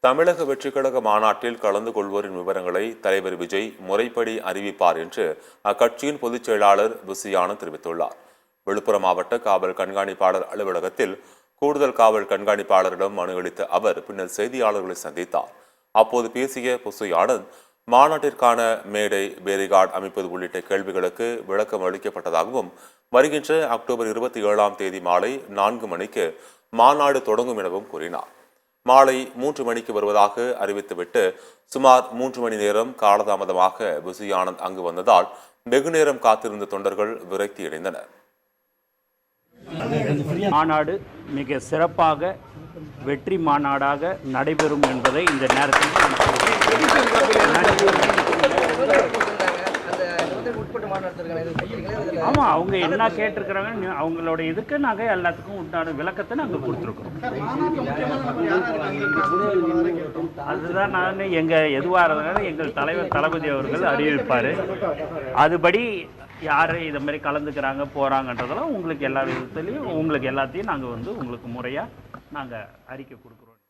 தமிழக வெற்றிக் கழக மாநாட்டில் கலந்து கொள்வோரின் விவரங்களை தலைவர் விஜய் முறைப்படி அறிவிப்பார் என்று அக்கட்சியின் பொதுச் செயலாளர் புசியானந்த் தெரிவித்துள்ளார். விழுப்புரம் மாவட்ட காவல் கண்காணிப்பாளர் அலுவலகத்தில் கூடுதல் காவல் கண்காணிப்பாளரிடம் மனு அளித்த அவர் பின்னர் செய்தியாளர்களை சந்தித்தார். அப்போது பேசிய புசியானந்த், மாநாட்டிற்கான மேடை, பேரிகார்டு அமைப்பது உள்ளிட்ட கேள்விகளுக்கு விளக்கம் அளிக்கப்பட்டதாகவும் வருகின்ற அக்டோபர் 27ஆம் தேதி மாலை 4 மணிக்கு மாநாடு தொடங்கும் எனவும் கூறினார். மாலை 3 மணிக்கு வருவதாக அறிவித்துவிட்டு சுமார் 3 மணி நேரம் காலதாமதமாக புசியானந்த் அங்கு வந்ததால் வெகுநேரம் காத்திருந்த தொண்டர்கள் விரக்தியடைந்தனர். மாநாடு மிக சிறப்பாக வெற்றி மாநாடாக நடைபெறும் என்பதை இந்த நேரத்தில் ஆமாம், அவங்க என்ன கேட்டிருக்கிறாங்க அவங்களோட இதுக்கு நாங்கள் எல்லாத்துக்கும் உண்டான விளக்கத்தை நாங்கள் கொடுத்துருக்கோம். அதுதான் நான் எங்கள் எதுவாக இருந்தாலும் எங்கள் தலைவர் தளபதி அவர்கள் அறிவிப்பார். அதுபடி யார் இதை மாதிரி கலந்துக்கிறாங்க போகிறாங்கன்றதெல்லாம் உங்களுக்கு எல்லா விதத்துலேயும் உங்களுக்கு எல்லாத்தையும் நாங்கள் உங்களுக்கு முறையாக நாங்கள் அறிக்கை கொடுக்குறோம்.